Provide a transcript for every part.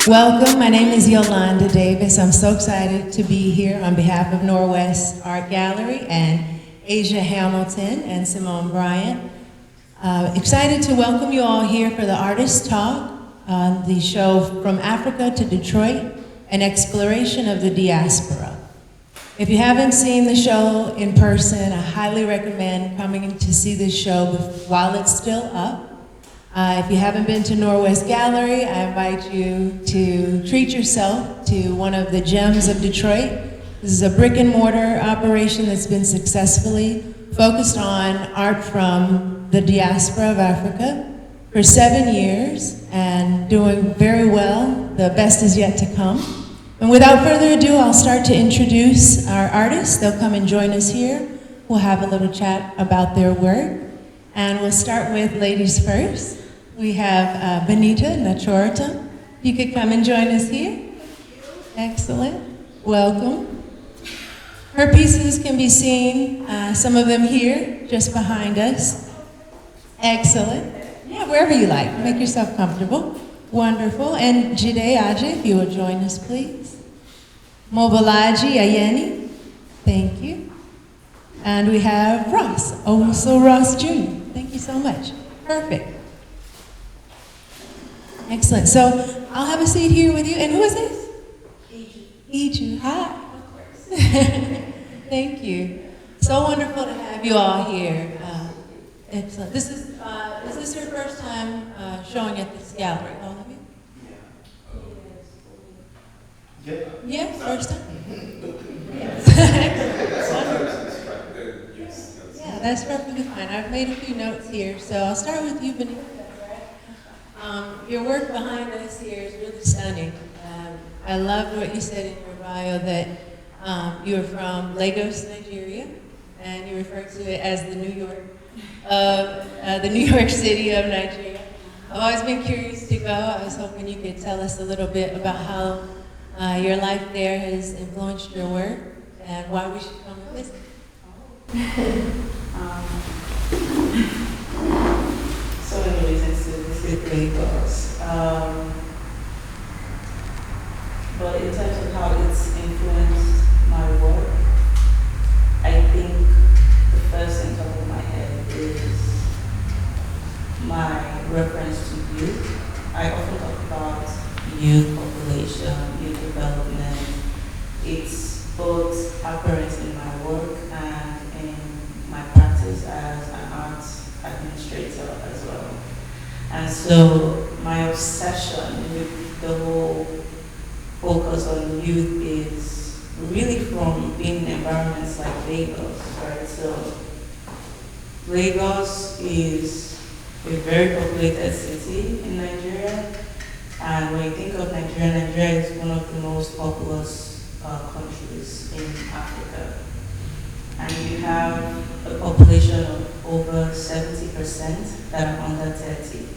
Welcome, my name is Yolanda Davis. I'm so excited to be here on behalf of Norwest Art Gallery and Asia Hamilton and Simone Bryant. Excited to welcome you all here for the Artist Talk, the show From Africa to Detroit, an exploration of the diaspora. If you haven't seen the show in person, I highly recommend coming to see this show while it's still up. If you haven't been to Norwest Gallery, I invite you to treat yourself to one of the gems of Detroit. This is a brick and mortar operation that's been successfully focused on art from the diaspora of Africa for 7 years and doing very well. The best is yet to come. And without further ado, I'll start to introduce our artists. They'll come and join us here. We'll have a little chat about their work. And we'll start with ladies first. We have Benita Nachorta. You could come and join us here. Excellent. Welcome. Her pieces can be seen, some of them here, just behind us. Excellent. Yeah, wherever you like. Make yourself comfortable. Wonderful. And Jide Aje, if you would join us, please. Mobolaji Ayeni. Thank you. And we have Ross, also Ross Jr. Thank you so much. Perfect. Excellent. So I'll have a seat here with you. And who is this? Iju. Hi. Of course. Thank you. So wonderful to have you all here. Excellent. Is this your first time showing at this gallery, all of you? Yeah. Yeah, first time? Yeah, that's perfectly fine. I've made a few notes here, so I'll start with you, Benita. Your work behind us here is really stunning. I loved what you said in your bio that you were from Lagos, Nigeria, and you referred to it as the New York City of Nigeria. I've always been curious to go. I was hoping you could tell us a little bit about how your life there has influenced your work and why we should come and visit. So many reasons to visit Lagos. But in terms of how it's influenced my work, I think the first thing top of my head is my reference to youth. I often talk about youth population, youth development. It's both apparent in my work and in my practice as an arts administrator as well. And so my obsession with the whole focus on youth is really from being in environments like Lagos, right? So Lagos is a very populated city in Nigeria. And when you think of Nigeria, Nigeria is one of the most populous countries in Africa. And you have a population of over 70% that are under 30.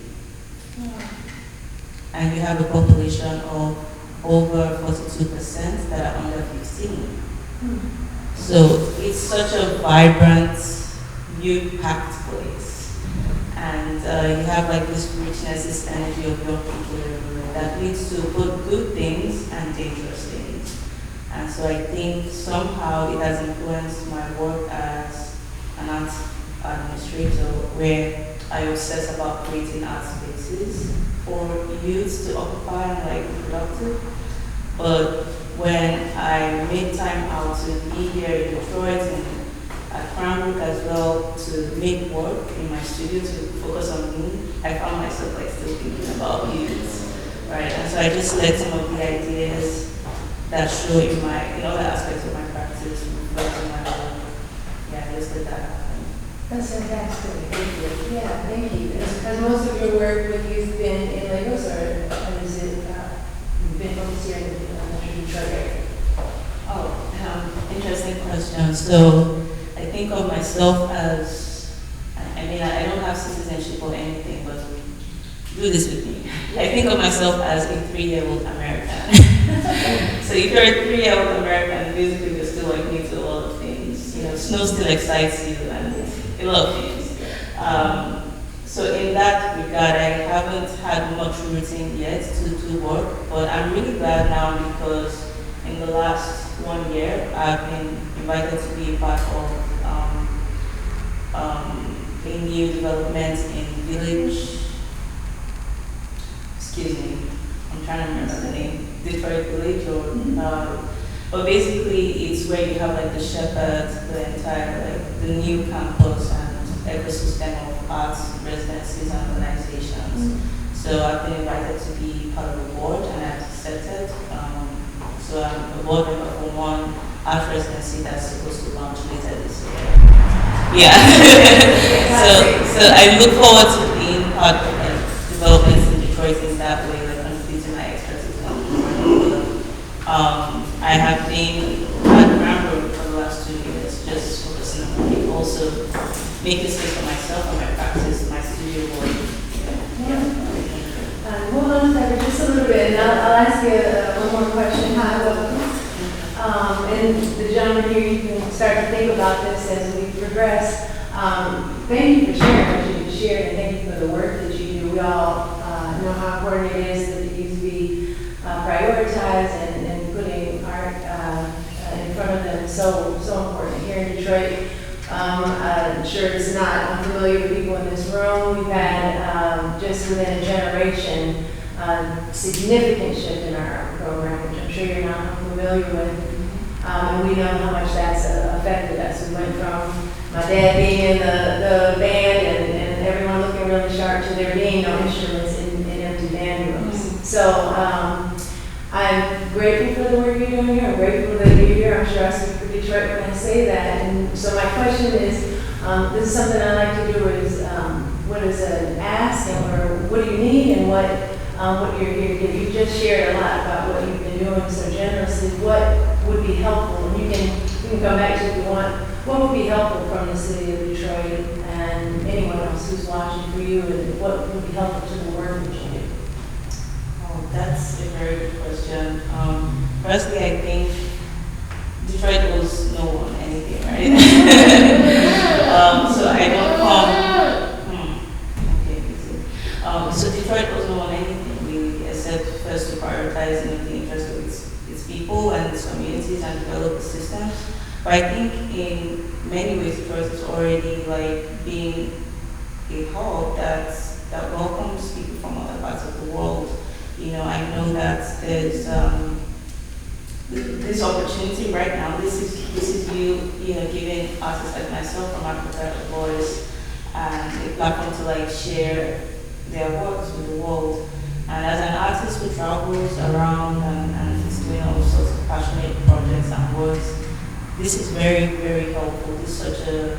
And you have a population of over 42% that are under 15. So it's such a vibrant, youth-packed place. And you have like this richness, this energy of young people everywhere that leads to both good things and dangerous things. And so I think somehow it has influenced my work as an art administrator, where I obsess about creating art spaces for youths to occupy and like be productive. But when I made time out to be here in Detroit and at Cranbrook as well to make work in my studio to focus on me, I found myself like still thinking about youths, right? And so I just let some of the ideas that show in other aspects of my practice reflect in my work. Yeah, I just let that happen. That's fantastic. Thank you. Yeah, thank you. Has most of your work with youth been in Lagos, or is it you've been focused here in the Detroit area? Oh, interesting question. So I think of myself as, I don't have citizenship or anything, but do this with me. I think of myself as a 3-year-old American. So if you're a 3-year-old American, basically you're still like me to a lot of things. Snow still excites you and a lot of things. So in that regard, I haven't had much routine yet to do work, but I'm really glad now because in the last 1 year, I've been invited to be a part of a new development in village, excuse me, I'm trying to remember the name, Detroit Village, or, but basically it's where you have like the shepherd, the entire, like the new campus and ecosystem of arts, residencies and organizations. So I've been invited to be part of the board and I've accepted. So I'm a board member for one art residency that's supposed to launch later this year. Yeah. so I look forward to being part of like, developments in Detroit in that way, like contributing my expertise on the curriculum. I have been at Rambo for the last 2 years, just focusing on my also making space for myself and my practice, my studio work. Hold on a second, just a little bit, and I'll ask you one more question. Hi, welcome. And the gentleman here, you can start to think about this as we progress. Thank you for sharing what you shared, and thank you for the work that you do. We all know how important it is that it needs to be prioritized and putting art in front of them. So important here in Detroit. I'm sure it's not unfamiliar to people in this room. We've had just within a generation significant shift in our program, which I'm sure you're not unfamiliar with. And we know how much that's affected us. We went from my dad being in the band and everyone looking really sharp to there being no instruments in empty band rooms. So I'm grateful for the work you're doing here. I'm grateful that you're here. I'm sure I speak for Detroit when I say that. And so my question is, this is something I like to do is, what is an ask or what do you need and what you're here to do. You just shared a lot about what you've been doing so generously. What would be helpful? And you can come back to it if you want. What would be helpful from the city of Detroit and anyone else who's watching for you, and what would be helpful to the work that you do? Oh, that's a very good question. Firstly, I think Detroit owes no one anything, right? So I don't come. Okay, easy. So Detroit owes no one anything really, except first to prioritize the interest of its people and its communities and develop the systems. But I think in many ways Detroit is already like being a hub that welcomes people from other parts of the world. You know, I know that there's this opportunity right now. This is you know, giving artists like myself from Africa a voice and a platform to like share their works with the world. And as an artist who travels around and is doing all sorts of passionate projects and works, this is very, very helpful. This is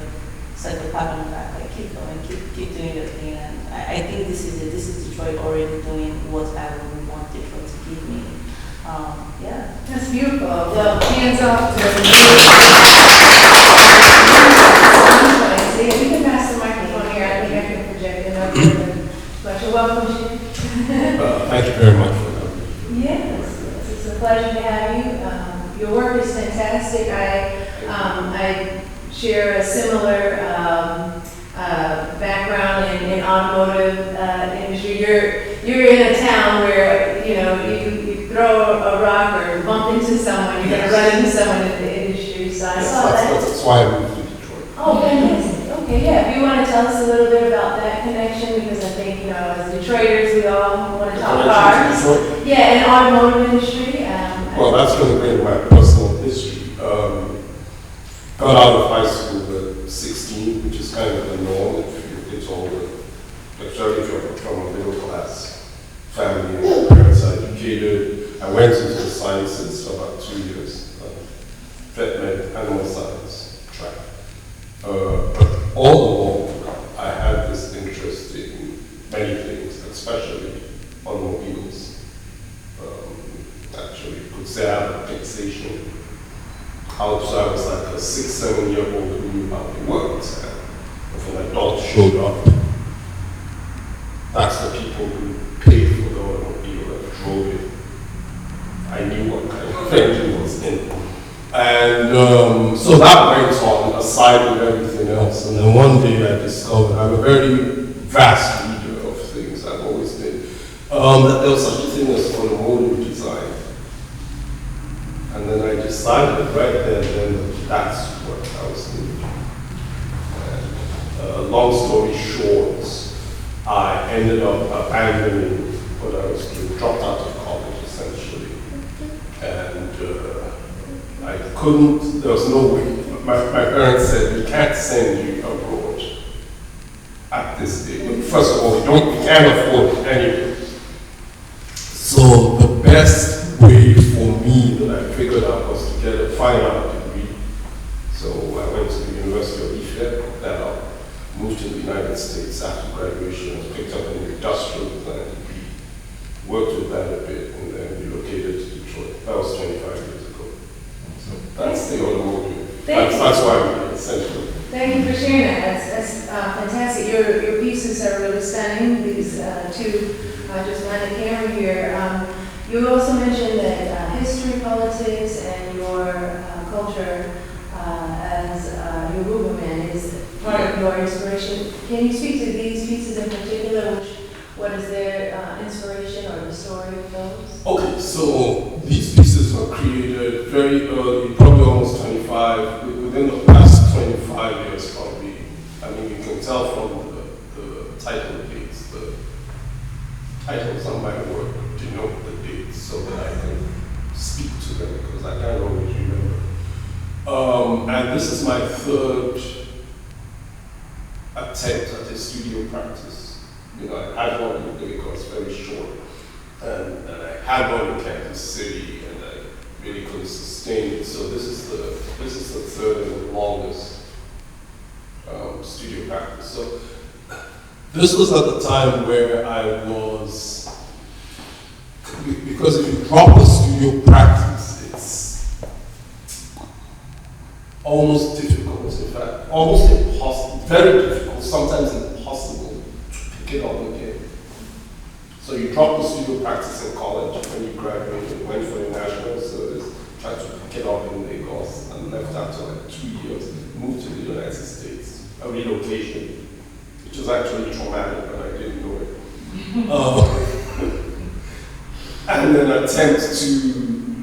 such a pattern back. Like keep going, keep doing your thing. And I think this is it. This is Detroit already doing what I would want Detroit to give me. Yeah. That's beautiful. Well, hands off to the See, we can pass the microphone here. I think I can project it over. But you're welcome, Jim. Thank you very much for that. Yes, it's a pleasure to have you. Your work is fantastic. I share a similar background in automotive industry. You're in a town where you throw a rock or bump into someone, you're going to run into someone in the industry. So I saw that. That's why I moved to Detroit. Oh, fantastic. Okay, yeah. If you want to tell us a little bit about that connection, because I think as Detroiters, we all want to talk cars. Yeah, and automotive industry. Well, that's going to bring my personal history. Got out of high school at 16, which is kind of the norm if it's older. Especially if you're from a middle class family and your parents are educated. I went into the sciences for about 2 years, vet med, animal science track. But all along, I had this interest in many things, especially automobiles. Actually, you could say I have a fixation. Also, I was like a 6-7-year-old who knew how it worked. And if an adult showed up, that's the people who paid for the automobile and drove it. I knew what kind of engine was in it. And so that went on aside with everything else. And then one day I discovered I'm a very vast reader of things. I've always been. There was such a thing as automotive design. And then I decided right there and then that's what I was doing. And, long story short, I ended up abandoning what I was doing, dropped out of college essentially. And I couldn't, there was no way. My parents said, we can't send you abroad at this age. First of all, we can't afford it anyway. So the best way for me that I figured out was to get a fine art degree. So I went to the University of Ife, then I moved to the United States after graduation and picked up an industrial design degree, worked with that a bit, and then relocated to Detroit. That was 25 years ago. So that's the automotive. That's why we did essentially. Thank you for sharing that. That's fantastic. Your pieces are really stunning. These two just behind the camera here. You also mentioned that history, politics, and your culture as Yoruba man is part of your inspiration. Can you speak to these pieces in particular? What is their inspiration or the story of those? Okay, so these pieces were created very early, probably almost 25, within the past 25 years probably. I mean, you can tell from the title dates, the titles on my work denote the dates so that I can speak to them because I can't always remember. And this is my third attempt at a studio practice. You know, I had one in Lagos, very short, and I had one in Kansas City, and I really couldn't sustain it. So this is the third and the longest studio practice. So this was at the time where I was, because if you drop a studio practice, it's almost difficult, in fact, almost impossible, very difficult, sometimes impossible to pick it up again. So you drop the studio practice in college when you graduated, went for your national service, tried to pick it up in Lagos, and left after like 2 years, moved to the United States, a relocation, which was actually traumatic, but I didn't know it. And then attempt to,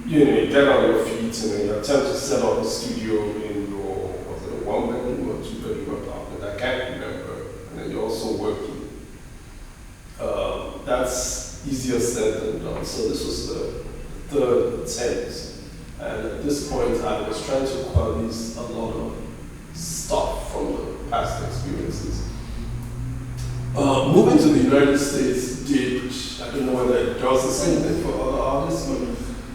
you know, get on your feet, and then you attempt to set up a studio in your, was it a one-bedroom or two-bedroom apartment? I can't remember. And then you're also working. That's easier said than done. So this was the third attempt. And at this point, I was trying to acquire a lot of stuff from the past experiences. Moving to the United States did, I don't know whether it does the same thing for other artists, but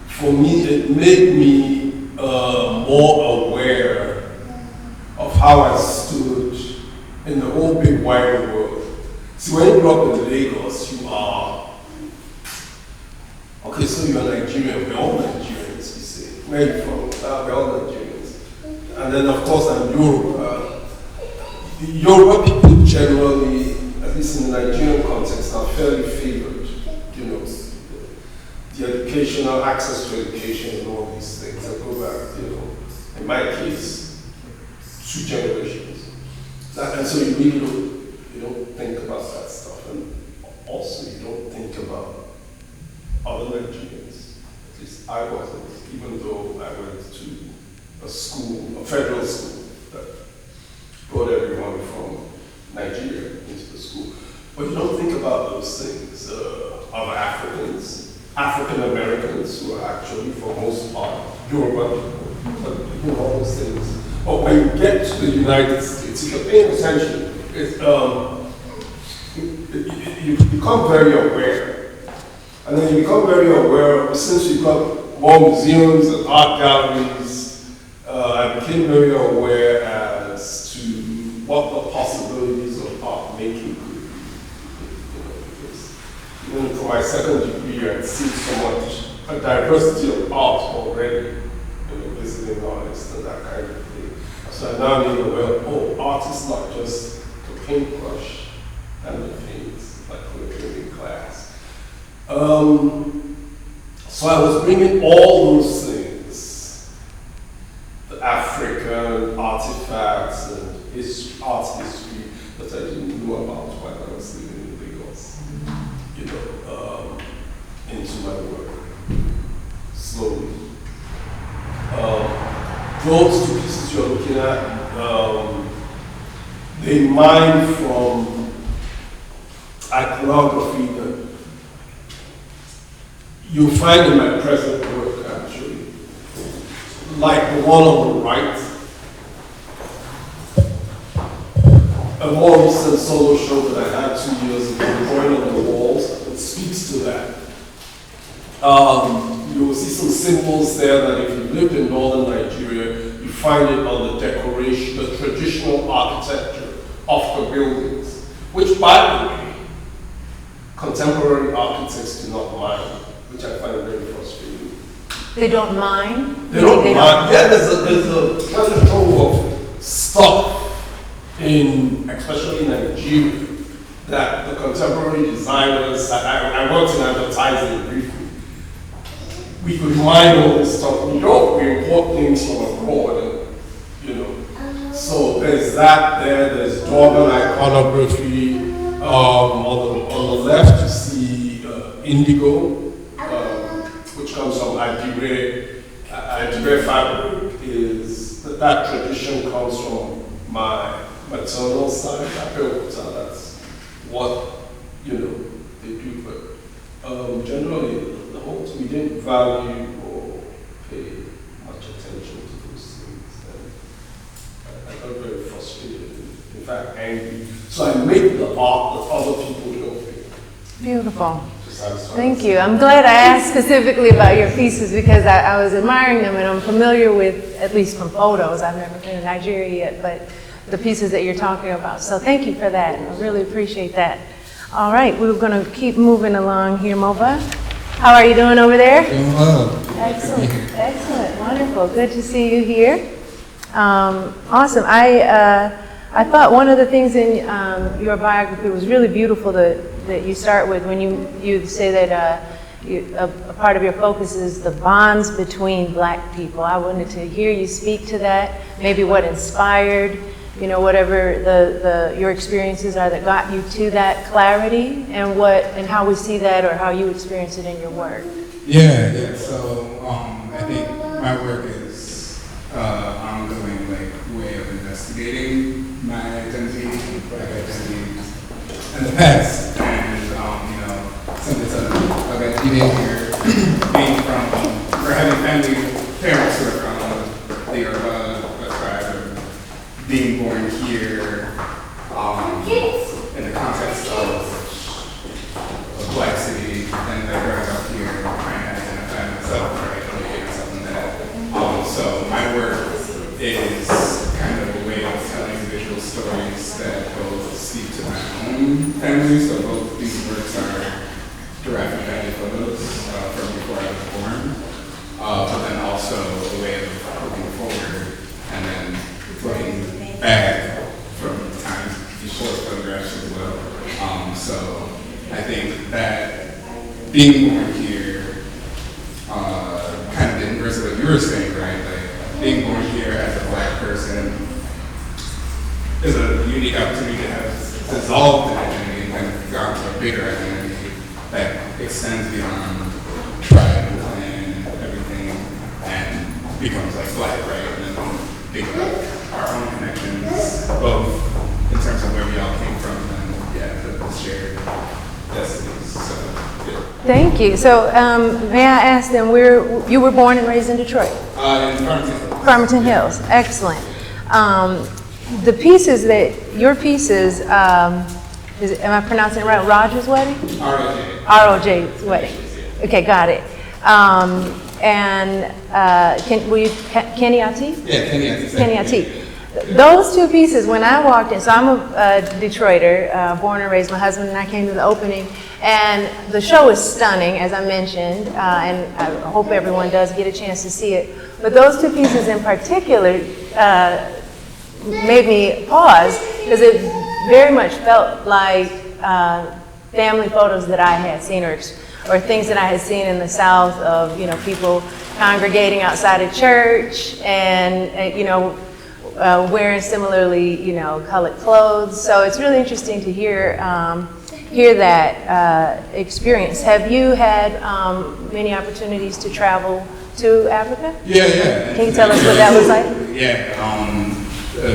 for me, it made me more aware of how I stood in the whole big wide world. See, when you grow up in Lagos, you are, okay, so you're Nigerian, we're all Nigerians, you say. Where are you from? We're all Nigerians. And then, of course, I'm Yoruba. Yoruba people generally, at least in the Nigerian context, are fairly favored. You know, the educational, access to education and all these things that go back, you know, in my case, 2 generations. And so you really don't think about that stuff. And also you don't think about other Nigerians. At least I wasn't, even though I went to a school, a federal school, that brought everyone from Nigeria into the school. But you don't think about those things. Other Africans, African Americans who are actually, for most part, Yoruba people, you know, all those things. But when you get to the United States, if you're paying attention, you become very aware. And then you become very aware, since you've got more museums and art galleries, I became very aware as to what the possibilities of art making could be. You know, because even for my second degree, I'd seen so much, a diversity of art already, you know, visiting artists and that kind of thing. So I now need to aware, oh, art is not just the paintbrush and the paints, like we're doing in class. So I was bringing all those things, the African artifacts and art history that I didn't know about while I was those two pieces you're looking at, they mine from iconography that you'll find in my present work, actually. Like the one on the right, a more recent solo show that I had 2 years ago, drawing on the walls, it speaks to that. You will see some symbols there that if you lived in northern Nigeria, you find it on the decoration, the traditional architecture of the buildings, which, by the way, contemporary architects do not mind, which I find very frustrating. They don't mind? They don't mind. Yeah, there's a treasure trove of stuff especially in Nigeria, that the contemporary designers, I worked in advertising briefly, we could mine all this stuff. We import things from abroad, and, so there's that there, there's Dorman iconography. On the left, you see indigo, which comes from Adire. Adire fabric that tradition comes from my maternal side. That's what, they do. But generally, the whole, we didn't value or pay much attention to those things. And I got very frustrated, in fact, angry. So I make the art that other people don't make. Beautiful. Thank you. I'm glad I asked specifically about your pieces because I was admiring them and I'm familiar with, at least from photos, I've never been to Nigeria yet, but the pieces that you're talking about. So thank you for that. I really appreciate that. All right, we're going to keep moving along here, Mova. How are you doing over there? Doing well. Excellent, excellent, wonderful. Good to see you here. Awesome. I thought one of the things in your biography was really beautiful that you start with when you say that a part of your focus is the bonds between Black people. I wanted to hear you speak to that, maybe what inspired, whatever your experiences are that got you to that clarity, and how we see that or how you experience it in your work. Yeah. So I think my work is ongoing, way of investigating my identity, Black identity in the past, and something I've been eating here, being from, or having parents who are from the Yoruba tribe, or being born here, in the context of a Black city, and growing up here, trying to identify myself, or identify myself in that. So my work is kind of a way of telling visual stories that both speak to my own family, so both these works are derived from family photos from before I was born, but then also a way of looking forward and then looking back from times before photographs as well. So I think that being born here, kind of the inverse of what you were saying, right? Being born here as a Black person is a unique opportunity to have dissolved the identity and kind of gone to a bigger identity that extends beyond tribe and clan and everything and becomes Black, right? And then think about our own connections, both in terms of where we all came from and the shared destinies. So, yeah. Thank you. So may I ask them, you were born and raised in Detroit? In Farmington Hills. Farmington Hills, excellent. Your pieces, am I pronouncing it right? Roger's wedding? ROJ. ROJ's wedding. Okay, got it. Kenny Ati? Yeah, Kenny Ati. Kenny Ati. Those two pieces, when I walked in, so I'm a Detroiter, born and raised, my husband and I came to the opening, and the show is stunning, as I mentioned, and I hope everyone does get a chance to see it. But those two pieces in particular made me pause, because it very much felt like family photos that I had seen, or things that I had seen in the South of, people congregating outside a church and, wearing similarly, colored clothes. So it's really interesting to hear that experience. Have you had many opportunities to travel to Africa? Yeah. Can you tell us what that was like? Yeah,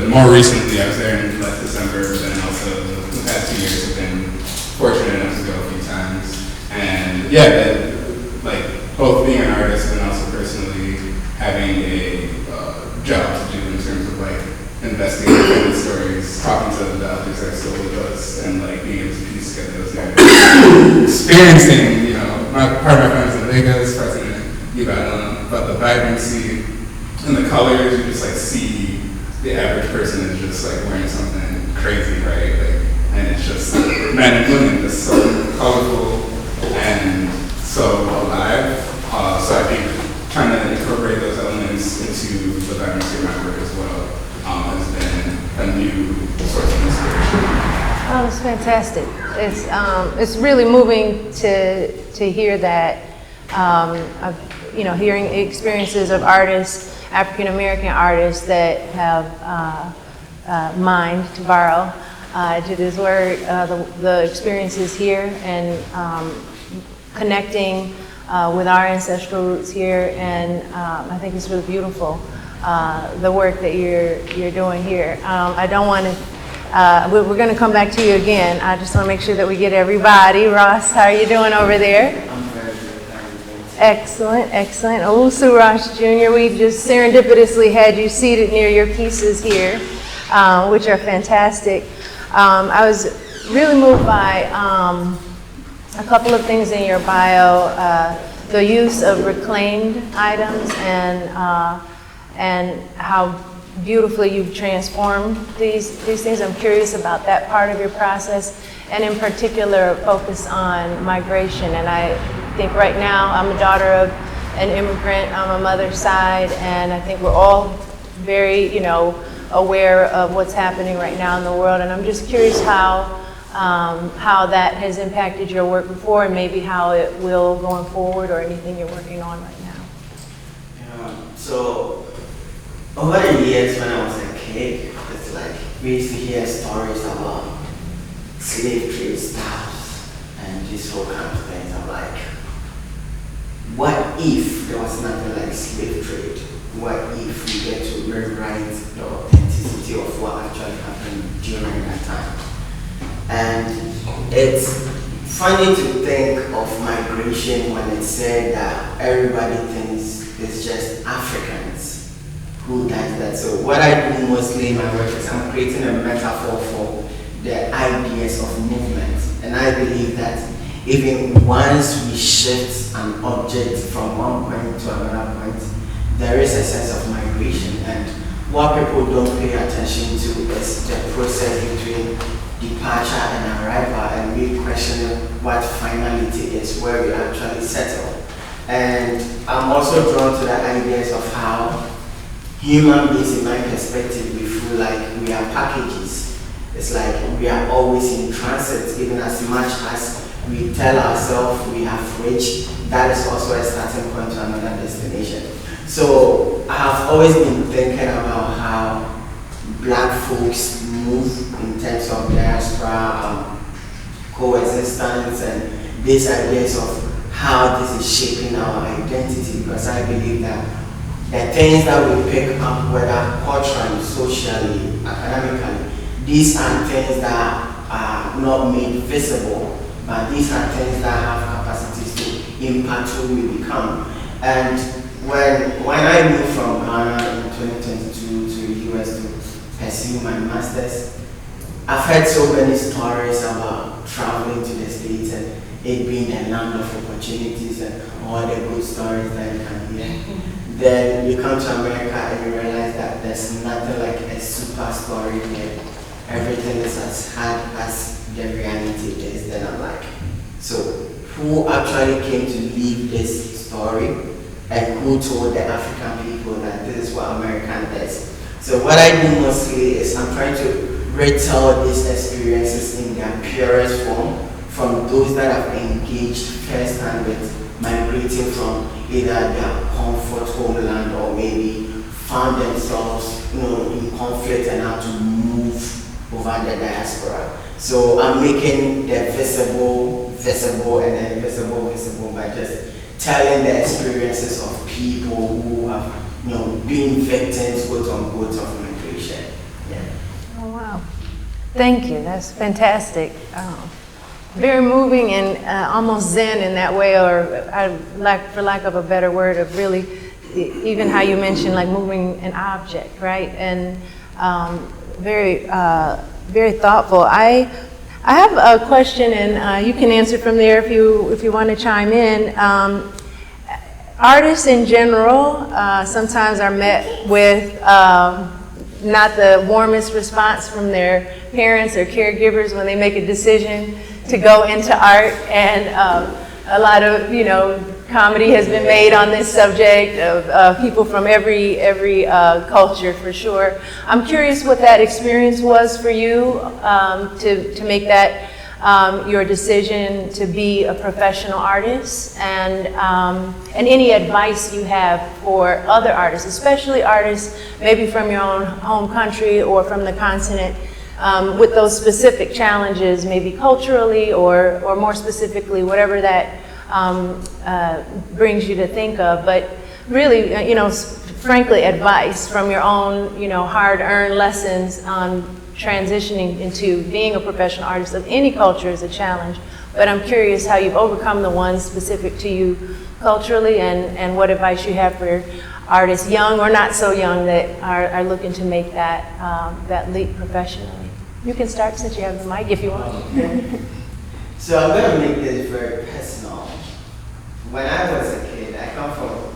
more recently I was there in last December, but then also the past 2 years have been fortunate enough to go a few times. And yeah, like both being an artist and also personally having a job to do in terms of like investigating family stories, talking to the objects that are still with us, and like being able to piece together those narratives. Experiencing, part of my friends in Vegas, President Ivan, but the vibrancy and the colors, you just like see the average person is just like wearing something crazy, right? Like, and it's just men and women, just so colorful and so alive. So I think trying to incorporate those elements into the vibrancy of my work as well has been a new source of inspiration. Oh, it's fantastic. It's really moving to hear that. Hearing experiences of artists, African American artists that have mind, to borrow to this word, the experiences here and connecting with our ancestral roots here, and I think it's really beautiful, the work that you're doing here. I don't want to, we're going to come back to you again. I just want to make sure that we get everybody. Ross, how are you doing over there? I'm very good, thank you. Excellent, excellent. Owusu Ross Jr., we just serendipitously had you seated near your pieces here, which are fantastic. I was really moved by a couple of things in your bio, the use of reclaimed items and how beautifully you've transformed these things. I'm curious about that part of your process, and in particular, focus on migration. And I think right now, I'm a daughter of an immigrant on my mother's side, and I think we're all very, aware of what's happening right now in the world. And I'm just curious how that has impacted your work before, and maybe how it will going forward, or anything you're working on right now. So over the years when I was a kid, it's like we used to hear stories about slave trade stuff and this whole kind of things. I'm like, what if there was nothing like slave trade? What if we get to rewrite the authenticity of what actually happened during that time? And it's funny to think of migration when it's said that everybody thinks it's just Africans who does that. So what I do mostly in my work is I'm creating a metaphor for the ideas of movement. And I believe that even once we shift an object from one point to another point, there is a sense of migration. And what people don't pay attention to is the process between departure and arrival, and we question what finality is, where we actually settle. And I'm also drawn to the ideas of how human beings, in my perspective, we feel like we are packages. It's like we are always in transit, even as much as we tell ourselves we have reached, that is also a starting point to another destination. So I have always been thinking about how Black folks move in terms of diaspora, coexistence, and these ideas of how this is shaping our identity, because I believe that the things that we pick up, whether culturally, socially, academically, these are things that are not made visible, but these are things that have capacities to impact who we become. And when I moved from Ghana in 2022 to the US to pursue my master's, I've heard so many stories about traveling to the States and it being a land of opportunities and all the good stories that you can hear. Then you come to America and you realize that there's nothing like a super story here. Everything is as hard as the reality is. Then I'm like, so who actually came to live this story, and who told the African people that this is what American does? So what I do mostly is I'm trying to retell these experiences in their purest form from those that have engaged firsthand with migrating from either their comfort homeland or maybe found themselves in conflict and had to move over the diaspora. So I'm making the visible visible and then visible by just telling the experiences of people who have, been victims, quote unquote, of migration. Yeah. Oh, wow. Thank you. That's fantastic. Very moving and almost zen in that way, or for lack of a better word, of really, even how you mentioned like moving an object, right? And very, very thoughtful. I have a question, and you can answer from there if you want to chime in. Artists in general sometimes are met with not the warmest response from their parents or caregivers when they make a decision to go into art, and a lot of comedy has been made on this subject of people from every culture, for sure. I'm curious what that experience was for you to make that your decision to be a professional artist, and any advice you have for other artists, especially artists maybe from your own home country or from the continent, with those specific challenges, maybe culturally or more specifically, whatever that brings you to think of. But really, frankly, advice from your own, hard-earned lessons on transitioning into being a professional artist of any culture is a challenge. But I'm curious how you've overcome the ones specific to you culturally, and what advice you have for artists, young or not so young, that are looking to make that leap professionally. You can start since you have the mic if you want. So I'm going to make this very personal. When I was a kid, I come from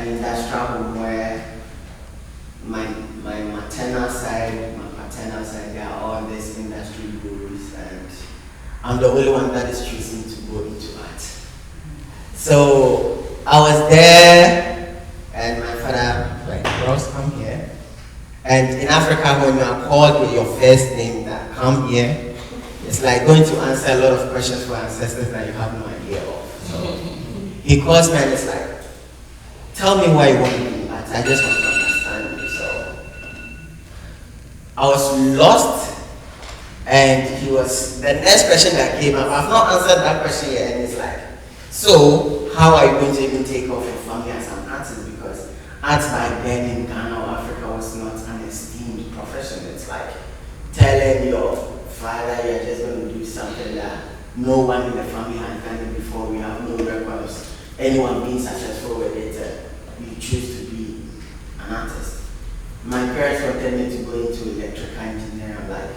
an industrial home where my maternal side, my paternal side, they are all these industry gurus, and I'm the only one that is choosing to go into art. So I was there, and my father, like, Ross, come here. And in Africa, when you are called with your first name, that come here, it's like going to answer a lot of questions for ancestors that you have no idea of. So he calls me and it's like, tell me why you want to do art. I just want to understand you. So I was lost, and the next question that came up, I've not answered that question yet, and it's like, so how are you going to even take off your family as an artist? Because art back then in Ghana or Africa was not an esteemed profession. It's like telling your father you're just going to do something that no one in the family had done it before. We have no records. Anyone being successful with it, you choose to be an artist. My parents wanted me to go into electrical engineering. I'm like,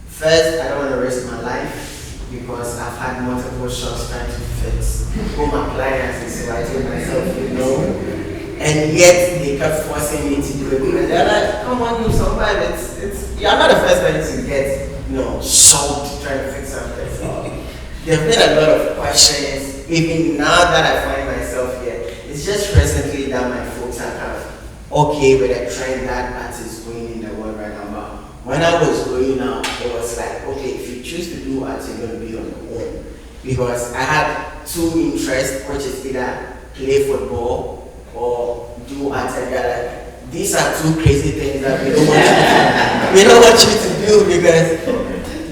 first, I don't want to risk my life because I've had multiple shots trying to fix home appliances, so I told myself, and yet they kept forcing me to do it because they're like, come on, you survive. You're not the first person to get, sold trying to fix something. So there've been a lot of questions. Even now that I find myself here, it's just recently that my folks are kind of okay with a trend that art is going in the world right now. But when I was growing up, it was like, okay, if you choose to do art, you're going to be on your own. Because I had two interests, which is either play football or do art, and they're like, these are two crazy things that we don't want you to do, because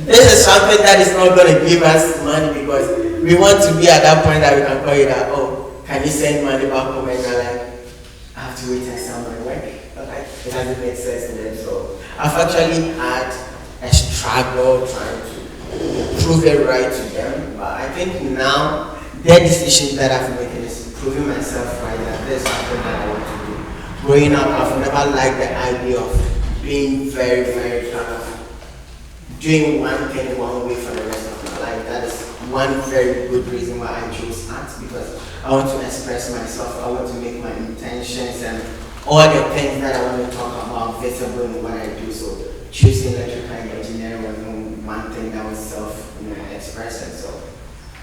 this is something that is not going to give us money, because we want to be at that point that we can call you that, oh, can you send money back home? And you're like, I have to wait and sell my work. Okay, it doesn't make sense to them. So I've actually had a struggle trying to prove it right to them, but I think now their decision that I've made is proving myself right that there's something that I want to do. Growing up, I've never liked the idea of being very, very kind of doing one thing one way for the rest of my life. That is one very good reason why I chose art, because I want to express myself, I want to make my intentions and all the things that I want to talk about visible in what I do. So choosing electrical engineering was one thing that was self-expressing. So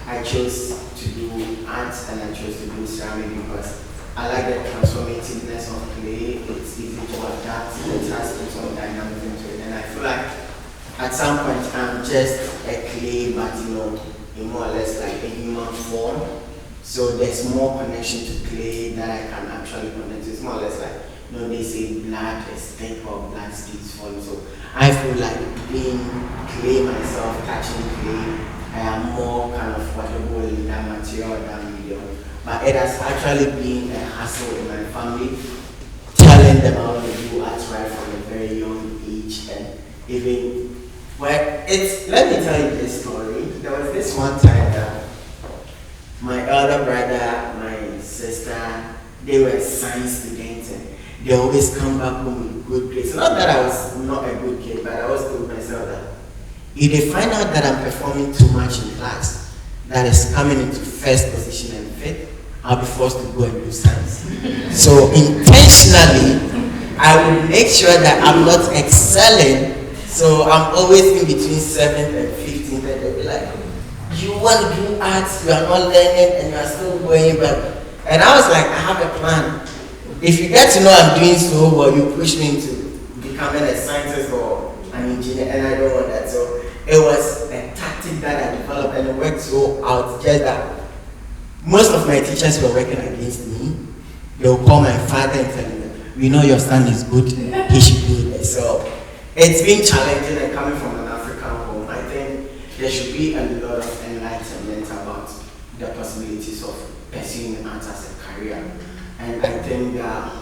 I chose to do art and I chose to do ceramic because I like the transformativeness of clay. It's easy to adapt, it has its own dynamism to it. And I feel like at some point I'm just a clay, but in more or less like a human form. So there's more connection to clay that I can actually connect to. It's more or less like, they say blood is thick or blood speaks for you. So I feel like being clay myself, touching clay, I am more kind of comfortable in that material, that medium, but it has actually been a hassle in my family, telling them how to do arts right from a very young age, and even, well, let me tell you this story. There was this one time that my elder brother, my sister, they were science students, and they always come back home with good grades. Not that I was not a good kid, but I always told myself that if they find out that I'm performing too much in class, that is coming into first position and fifth, I'll be forced to go and do science. So intentionally, I will make sure that I'm not excelling. So I'm always in between 7th and 15th, and they'll be like, you want to do arts, you are not learning, and you are still going back. And I was like, I have a plan. If you get to know I'm doing so well, you push me into becoming a scientist or an engineer, and I don't want that. So it was a tactic that I developed, and it worked so out, just that most of my teachers were working against me. They will call my father and tell him, we know your son is good, he should do this. So it's been challenging, and coming from an African home, I think there should be a lot of enlightenment about the possibilities of pursuing arts as a career. And I think that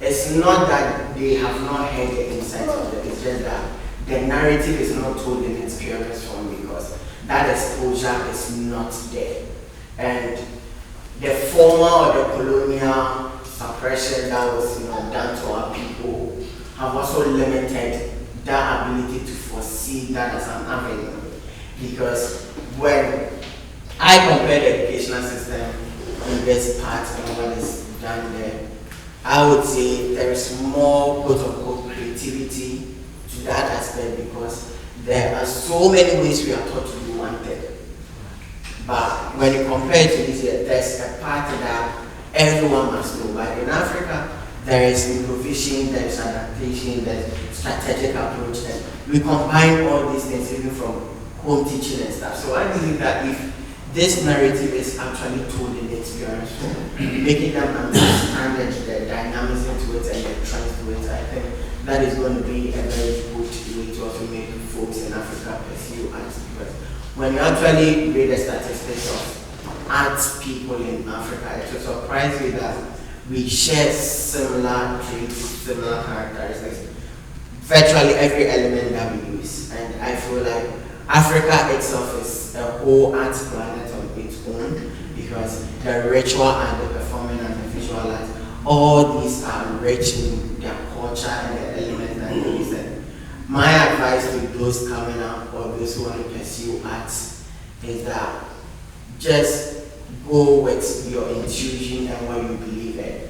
it's not that they have not heard the insight of it, it's just that the narrative is not told in its purest form, because that exposure is not there. And the former or the colonial suppression that was done to our people have also limited that ability to foresee that as an avenue. Because when I compare the educational system in this part and what is done there, I would say there is more quote-unquote creativity to that aspect, because there are so many ways we are taught to do one thing. But when you compare it to this year, there's a part that everyone must know. But in Africa, there is improvisation, there is adaptation, there is strategic approach, and we combine all these things even from home teaching and stuff. So I believe that if this narrative is actually told in its purest form, making them understand the dynamism to it and the trends to it, I think that is going to be a very good way to also make folks in Africa pursue arts. Because when you actually read the statistics of arts people in Africa, it will surprise you that we share similar traits, similar characteristics, virtually every element that we use. And I feel like Africa itself is a whole arts planet on its own, because the ritual and the performing and the visual arts, all these are rich in their culture and the elements that they use. And my advice to those coming up or those who want to pursue arts is that just go with your intuition and what you believe in.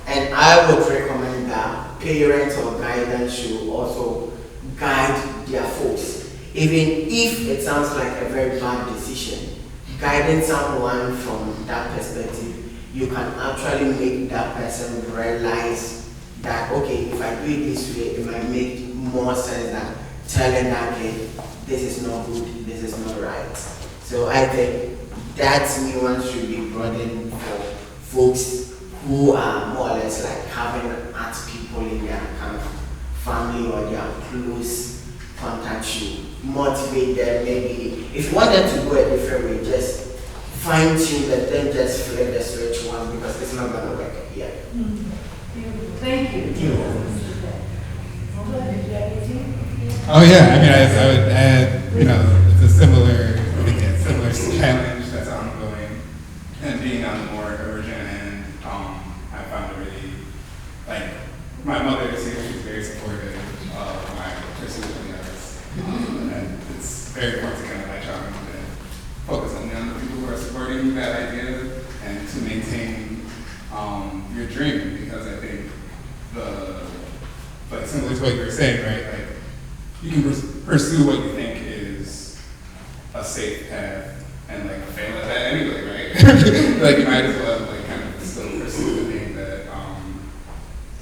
And I would recommend that parents or guidance should also guide their folks. Even if it sounds like a very bad decision, guiding someone from that perspective, you can actually make that person realize that, okay, if I do it this way, it might make more sense than telling that kid, this is not good, this is not right. So I think that nuance should be brought in for folks who are more or less like having art people in their kind of family or their close contact should motivate them. Maybe if you want them to go a different way, just fine tune that, then just flip the switch one, because it's not going to work here. Thank you. Oh yeah, I mean, I would add, it's a similar challenge that's ongoing, and being on the more urgent end, I found it really, like, my mother is here, she's very supportive of my pursuit of the arts, and it's very important to kind of latch on and focus only on the people who are supporting that idea, and to maintain your dream, because I think like similar to what you were saying, right, like, you can pursue what you think is a safe path and like fail at that anyway, right? Like you might as well like kind of still pursue the thing that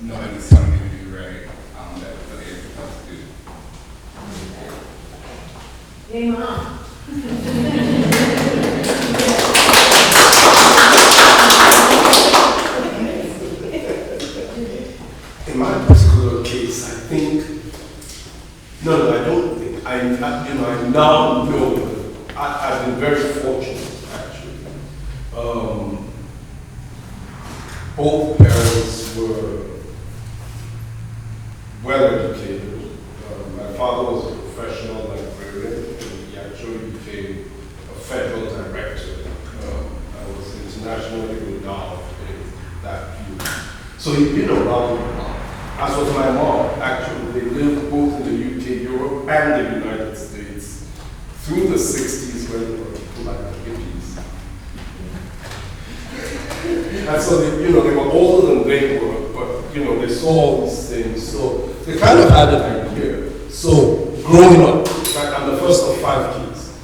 nobody's telling you to do, right? That really is supposed to do. Hey, Mom. In my particular case, I think, no, I don't think, I now know, I've been very fortunate, actually. both parents were well educated. My father was a professional librarian, and he actually became a federal director. I was internationally renowned in that field. So he'd been around a lot. As was my mom, actually. They lived both in the UK, Europe, and the United States through the 60s when there were people like the hippies. And so they were older than they were, but they saw all these things. So they kind of had an idea. So growing up, I'm the first of 5 kids.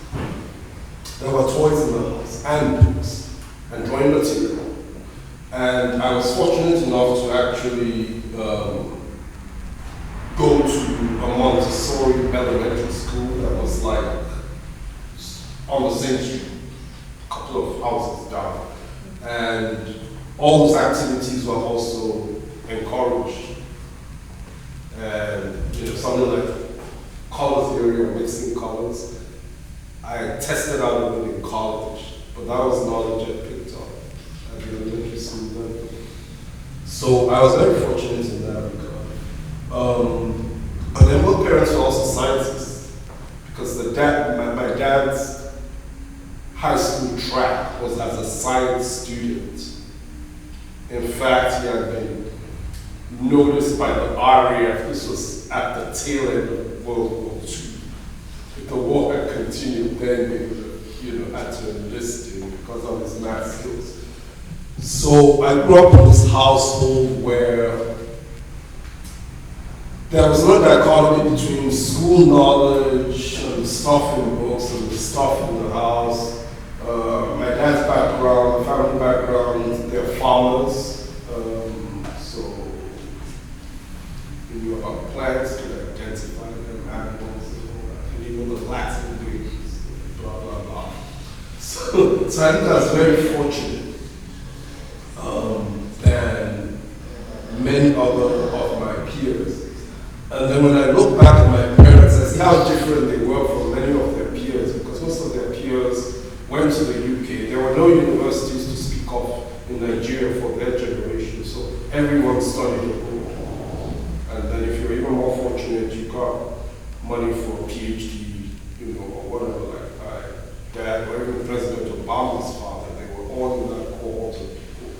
There were toys in the house, and books, and drawing material. And I was fortunate enough to actually go to a Montessori elementary school that was like on the same street, a couple of houses down. And all those activities were also encouraged. And something like color theory or mixing colors, I tested out of it in college, but that was knowledge I picked up at the elementary school level. So I was very fortunate in that regard. And then both parents were also scientists, because my dad's high school track was as a science student. In fact, he had been noticed by the RAF. This was at the tail end of World War II. If the war had continued, then they would have, had to enlist him because of his math skills. So I grew up in this household where there was no dichotomy between school knowledge and the stuff in books and the stuff in the house. My dad's background, family background, they're farmers. So we knew about plants to identify them, animals, and even the Latin ways, blah, blah, blah. So I think I was very fortunate than many other of my peers. And then when I look back at my parents, I see how different they were from many of their peers, because most of their peers went to the UK. There were no universities to speak of in Nigeria for their generation, so everyone studied abroad. And then if you're even more fortunate, you got money for a PhD, or whatever, like my dad, or even President Obama's father. They were all in that cohort of people.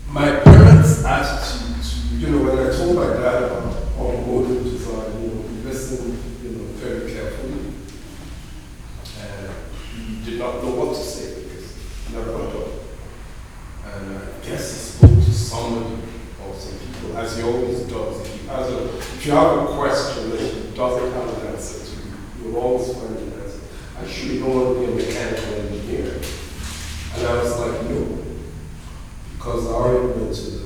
My parents' attitude, when I told my dad about automotive design, he listened, very carefully. And he did not know what to say because he never heard of it. And I guess he spoke to somebody or some people, as he always does. If you have a question that he doesn't have an answer to, you'll always find an answer. I surely don't want to be a mechanical engineer. And I was like, no, because I already went to the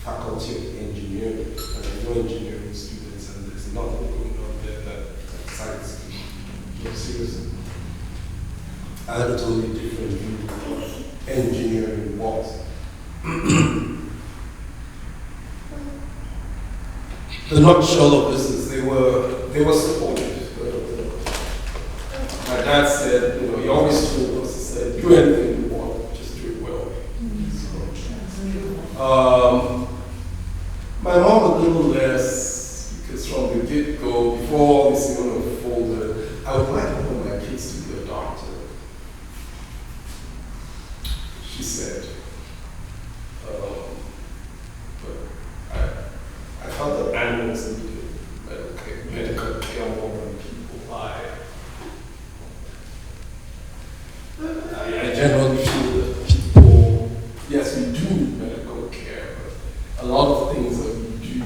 Faculty of Engineering, and I know engineering students, and there's nothing going on there that science can. No, seriously. I had a totally different view of what engineering was. The nutshell of this is they were supportive. My dad said, he always told us, he said, do anything you want, just do it well. So, my mom a little less, because from the get-go, before all this even unfolded, I would like all my kids to be a doctor. She said. But I felt that animals needed medical care more than people. I generally feel that people, yes, we do need medical care, but a lot of things that we do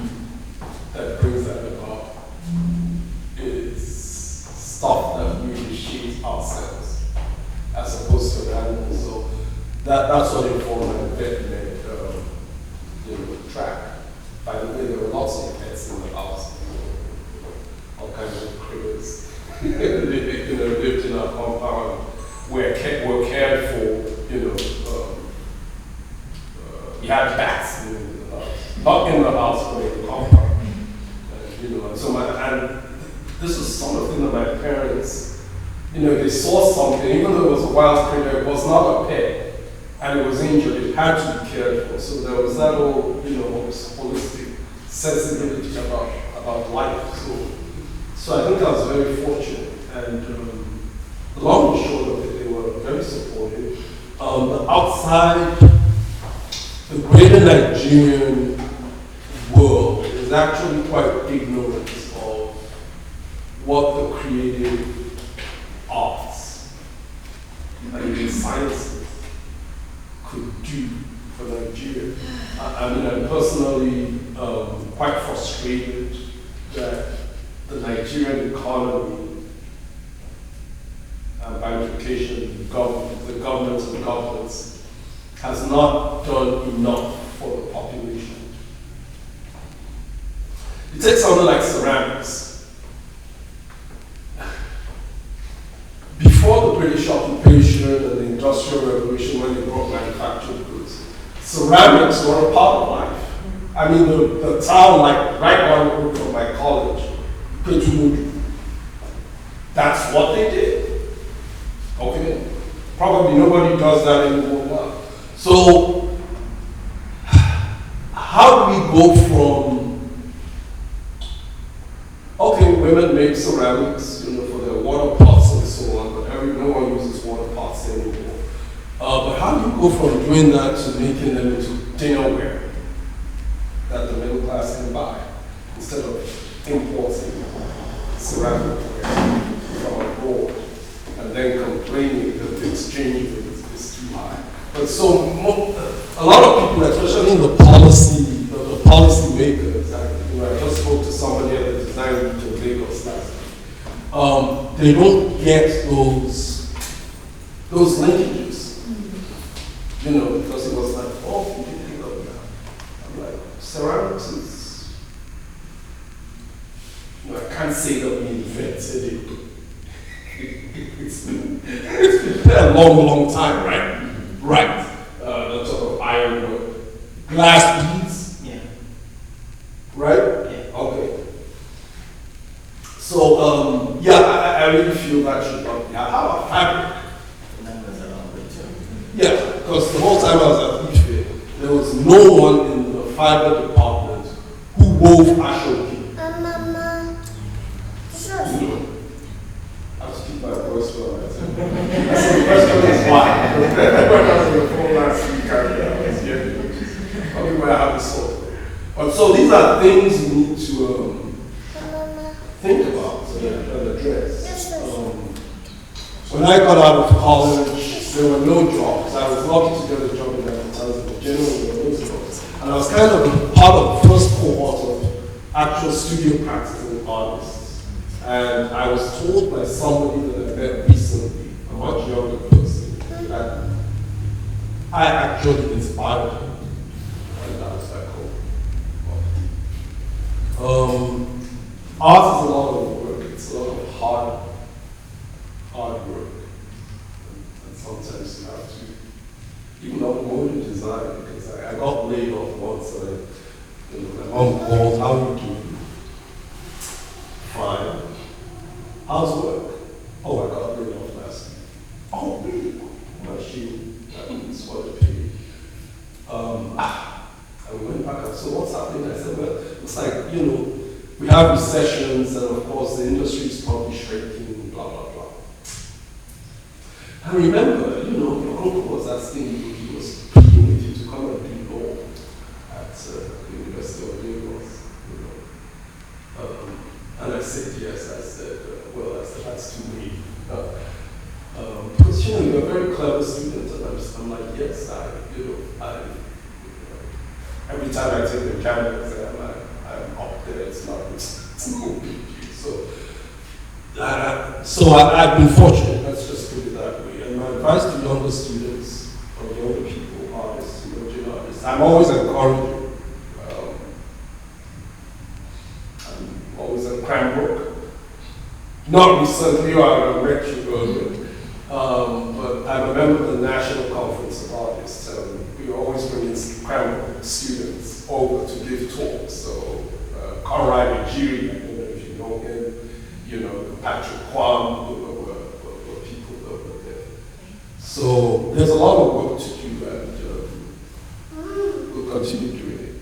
that brings that about is stuff that we initiate ourselves as opposed to an animal. So that's what informed my veterinary track. By the way, there were lots of pets in the house, all kinds of critters. Lived in our compound, were cared for. We had bats in the house, not in the house, but in the compound. And so this is something that my parents, they saw something, even though it was a wild critter, it was not a pet. and it was injured, it had to be cared for. So there was that whole, holistic sensibility about life. So I think I was very fortunate, and the long and short of it, they were very supportive. Outside the greater Nigerian world is actually quite ignorant of what the creative arts and even sciences could do for Nigeria. I mean, I'm personally quite frustrated that the Nigerian economy, by implication, the government and governments, has not done enough for the population. You take something like ceramics. Before the British occupation and the Industrial Revolution, when they brought manufactured goods, ceramics were a part of life. I mean, the town, like right down the road from my college, Petumodu, that's what they did. Okay, probably nobody does that anymore now. So, how do we go from, okay, women make ceramics, for their water pots and so on, but no one uses water pots anymore. But how do you go from doing that to making them into dinnerware that the middle class can buy, instead of importing ceramic from abroad? And then complaining that the exchange rate is too high. But so a lot of people, especially in the policy makers, I just spoke to somebody at the design week in Lagos last week. They don't get those linkages. Because it was like, oh, you can think of that. I'm like, ceramics is, I can't say that we invented it. It's been a long time, right? Right. The sort of ironwork. Glass beads. Yeah. Right? Yeah. Okay. So, I really feel that should not be. How about fabric? Numbers are long way too. Yeah, because the whole time I was at Ife, there was no one in the fiber department who wove ashoki. My voice well. I said, the question is why? When I was on the phone last week, I was here. Probably where I have the sort. But so these are things we need to think about and address. When I got out of college, there were no jobs. I was lucky to get a job in advertising, but generally there were no jobs. And I was kind of part of the first cohort of actual studio practicing artists. And I was told by somebody that I met recently, a much younger person, that I actually inspired him. And I was like, oh. Art is a lot of work. It's a lot of hard work. And sometimes you have to, even automotive design, because I got laid off once, and my mom called, how are you doing? Fine. How's work? Oh, I got laid off last week. Oh, really? Machine. That means what I pay. I went back and so what's happening? I said, well, it's like, we have recessions, and of course the industry is probably shrinking, blah, blah, blah. I remember, your uncle was asking you, he was pleading with you to come and do law at the University of Lagos, and I said yes. I said, that's too late. Because you're a very clever student, and I'm like, yes, every time I take the camera exam, I'm up there. It's no big deal. So I've been fortunate. Let's just put it that way. And my advice to younger students or younger people, artists, emerging artists, I'm always encouraging. I'm always at Cranbrook. Not recently, I met you earlier, but I remember the National Conference of Artists, and we were always bringing Cranbrook students over to give talks. So, Conrad Ejiri, I don't know if you know him, Patrick Kwam, were people over there. So, there's a lot of work to do. will continue doing it.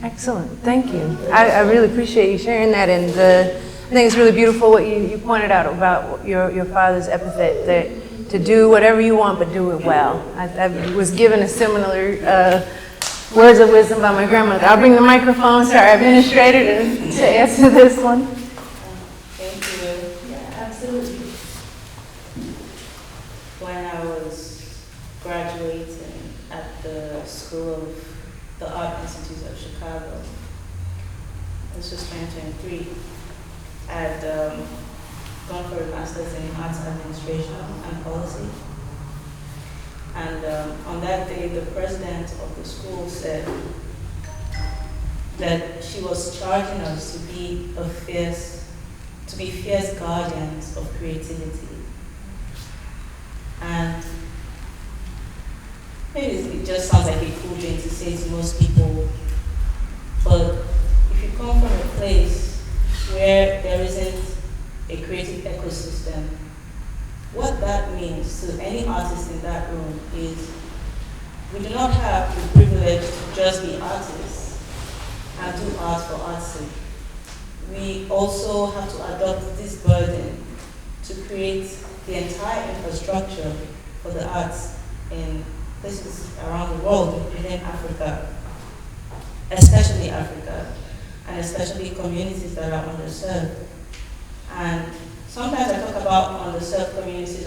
Excellent, thank you. I really appreciate you sharing that, and I think it's really beautiful what you pointed out about your father's epithet, that to do whatever you want, but do it well. I was given a similar words of wisdom by my grandmother. I'll bring the microphone to our administrator to answer this one. Thank you. Yeah, absolutely. When I was graduating at the School of the Art Institute of Chicago, this was 2023, I had gone for a master's in arts administration and policy. And on that day, the president of the school said that she was charging us to be fierce guardians of creativity. And maybe it just sounds like a cool thing to say to most people, but if you come from a place where there isn't a creative ecosystem, what that means to any artist in that room is we do not have the privilege to just be artists and do art for art's sake. We also have to adopt this burden to create the entire infrastructure for the arts in places around the world, including Africa, especially Africa, and especially communities that are underserved. And sometimes I talk about underserved communities.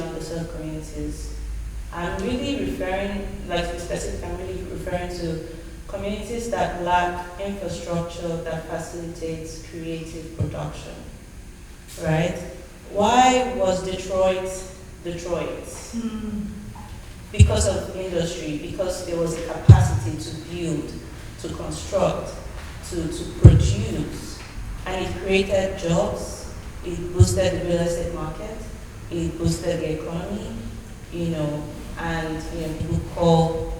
I'm really referring, like specific, I'm really referring to communities that lack infrastructure that facilitates creative production, right? Why was Detroit? Because of industry, because there was a capacity to build, to construct, to produce, and it created jobs, it boosted the real estate market, it boosted the economy, and people call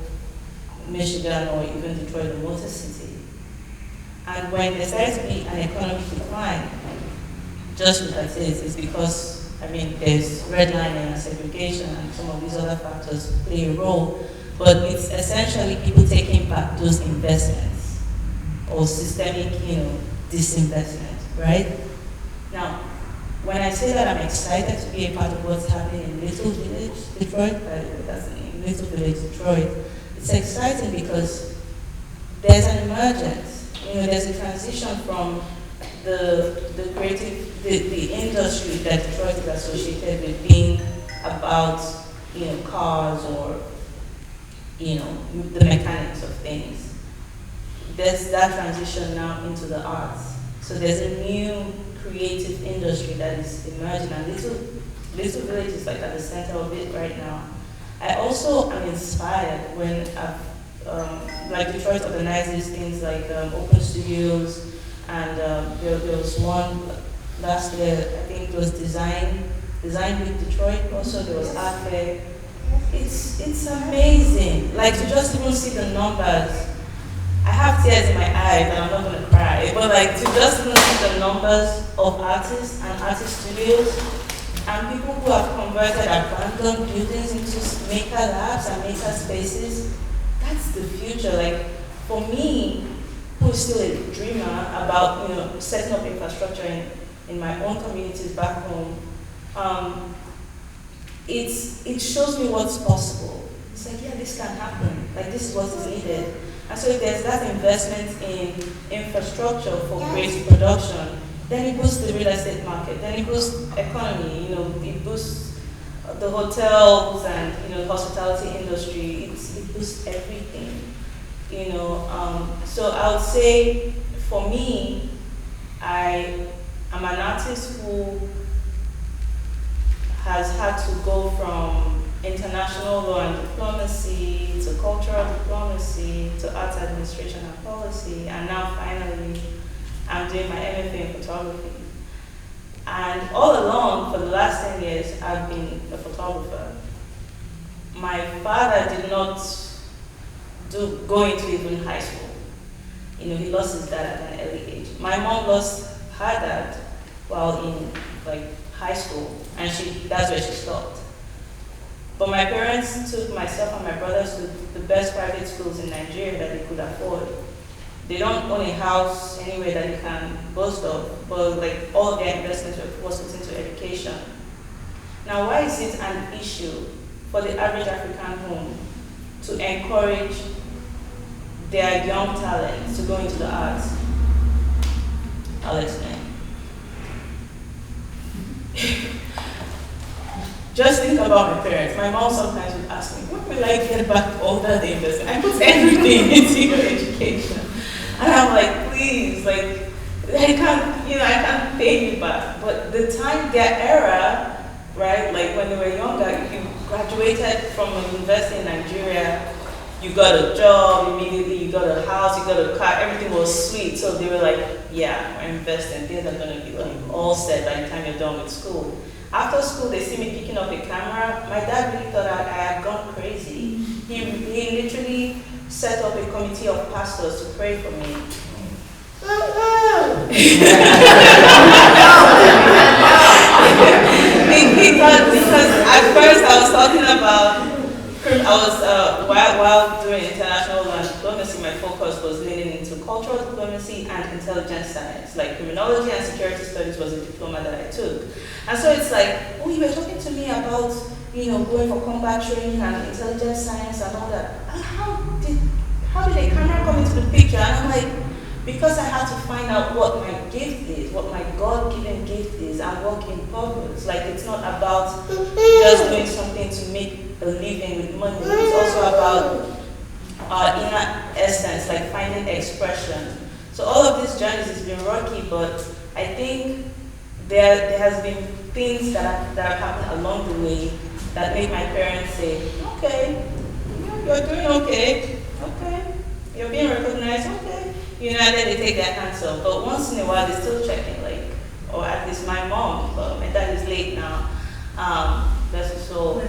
Michigan or even Detroit a motor city. And when there started to be an economic decline, just what that is, it's because, there's redlining and segregation and some of these other factors play a role, but it's essentially people taking back those investments or systemic, disinvestment, right? Now, when I say that I'm excited to be a part of what's happening in Little Village, Detroit, that's in Little Village, Detroit, it's exciting because there's an emergence. There's a transition from the creative, the industry that Detroit is associated with being about, cars or, the mechanics of things. There's that transition now into the arts. So there's a new creative industry that is emerging, and Little Village is like at the center of it right now. I also am inspired when Detroit organizes things like open studios, and there was one last year, I think it was Design with Detroit. Also, there was Art Fair. It's amazing. Like to just even see the numbers. I have tears in my eyes, and I'm not gonna cry. But to just even see the numbers of artists and artist studios, and people who have converted abandoned buildings into maker labs and maker spaces. That's the future. For me, who is still a dreamer about setting up infrastructure in my own communities back home, it shows me what's possible. It's this can happen. This is what is needed. And so if there's that investment in infrastructure for creative production, then it boosts the real estate market, then it boosts economy, it boosts the hotels and the hospitality industry, it boosts everything. So I would say for me, I am an artist who has had to go from international law and diplomacy to cultural diplomacy to arts administration and policy, and now finally I'm doing my MFA in photography. And all along, for the last 10 years, I've been a photographer. My father did not go into even high school. He lost his dad at an early age. My mom lost her dad while in high school, and that's where she stopped. But my parents took myself and my brothers to the best private schools in Nigeria that they could afford. They don't own a house anywhere that they can boast of, but like all their investments was put into education. Now, why is it an issue for the average African home to encourage their young talents to go into the arts? I'll explain. Just think about my parents. My mom sometimes would ask me, what will I get back all that they invested? I put everything into your education. And I'm like, please, like, I can't pay you back. But the time, their era, right, like when they were younger, you graduated from a university in Nigeria, you got a job immediately, you got a house, you got a car, everything was sweet. So they were like, yeah, we're investing. Things are going to be like all set by the time you're done with school. After school, they see me picking up a camera. My dad really thought I had gone crazy. He literally set up a committee of pastors to pray for me. Because at first I was talking about, while doing international diplomacy, my focus was leaning into cultural diplomacy and intelligence science. Like criminology and security studies was a diploma that I took. And so it's like, oh, you were talking to me about, going for combat training and intelligence science and all that. And how did a camera come into the picture? And I'm like, because I had to find out what my gift is, what my God-given gift is, and work in purpose. Like, it's not about just doing something to make a living with money. It's also about our inner essence, like finding expression. So all of these journeys has been rocky, but I think there has been things that have happened along the way that make my parents say, okay, you're doing okay, you're being recognized, okay. And then they take their hands off. But once in a while, they're still checking, like, or at least my mom, but my dad is late now. That's his soul.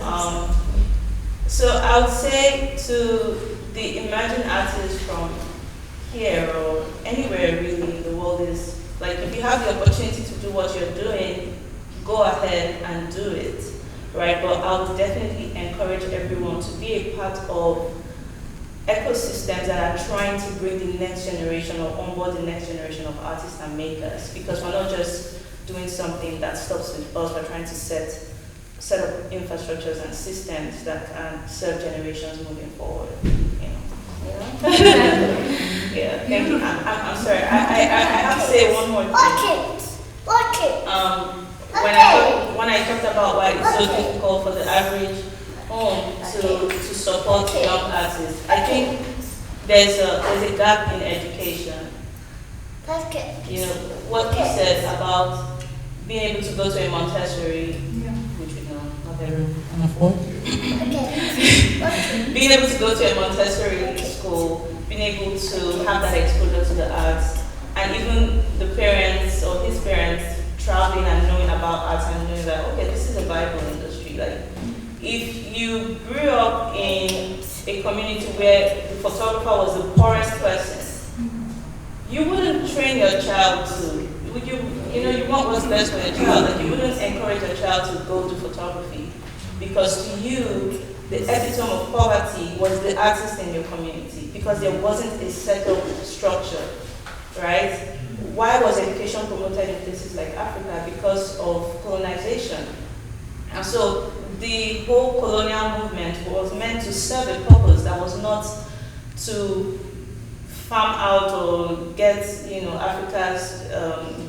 So I would say to the emerging artists from here or anywhere really in the world is, like, if you have the opportunity to do what you're doing, go ahead and do it, right? But I would definitely encourage everyone to be a part of ecosystems that are trying to bring the next generation or onboard the next generation of artists and makers, because we're not just doing something that stops with us, we're trying to set up infrastructures and systems that can serve generations moving forward. Yeah, thank you. I'm sorry. I have to say one more thing. When I talked about why it's so difficult for the average home to support young artists, I think there's a gap in education. What you said about being able to go to a Montessori, which we know not everyone can afford. Being able to go to a Montessori school, being able to have that exposure to the arts, and even the parents or his parents traveling and knowing about arts and knowing that, okay, this is a viable industry. Like, if you grew up in a community where the photographer was the poorest person, you wouldn't train your child to, you want what's best for your child. Like, you wouldn't encourage your child to go do photography, because to you, the epitome of poverty was the artist in your community, because there wasn't a set of structure, right? Why was education promoted in places like Africa? Because of colonization. And so the whole colonial movement was meant to serve a purpose that was not to farm out or get, Africa's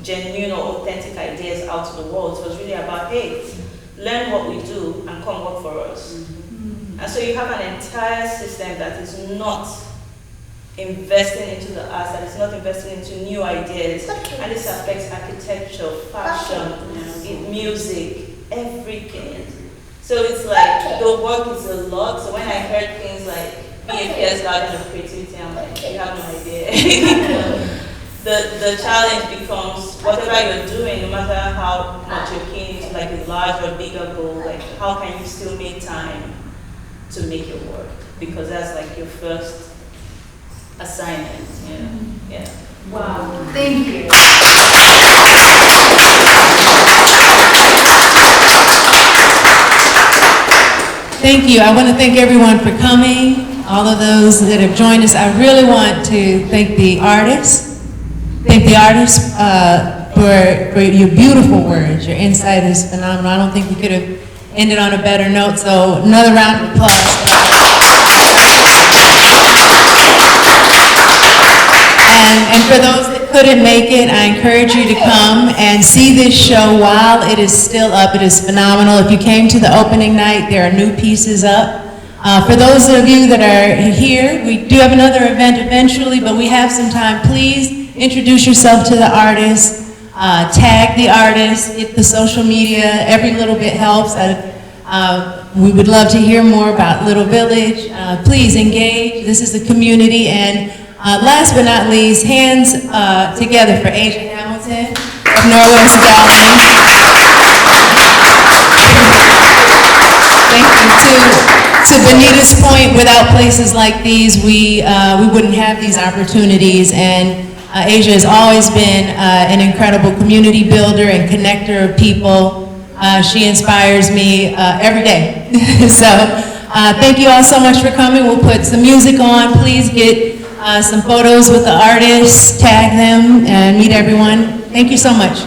genuine or authentic ideas out to the world. It was really about, hey, learn what we do and come work for us. Mm-hmm. And so you have an entire system that is not investing into the arts, that is not investing into new ideas, and this affects architecture, fashion, music, everything. So it's like the work is a lot. So when I heard things like BAPS Garden of Creativity, I'm like, you have no idea. The challenge becomes whatever you're doing, no matter how much you're keen into like a large or bigger goal, like how can you still make time to make it work? Because that's like your first assignment, Yeah. Wow, thank you. Thank you. I want to thank everyone for coming, all of those that have joined us. I really want to thank the artists. Thank the artists for your beautiful words. Your insight is phenomenal. I don't think we could have ended on a better note, so another round of applause. And for those that couldn't make it, I encourage you to come and see this show while it is still up. It is phenomenal. If you came to the opening night, there are new pieces up. For those of you that are here, we do have another event eventually, but we have some time. Please introduce yourself to the artist, tag the artist, hit the social media. Every little bit helps. We would love to hear more about Little Village. Please engage. This is the community. And last but not least, hands together for Asia Hamilton of Norwest Gallery. Thank you. To Benita's point, without places like these, we wouldn't have these opportunities. And Asia has always been an incredible community builder and connector of people. She inspires me every day. So thank you all so much for coming. We'll put some music on. Please get some photos with the artists, tag them, and meet everyone. Thank you so much.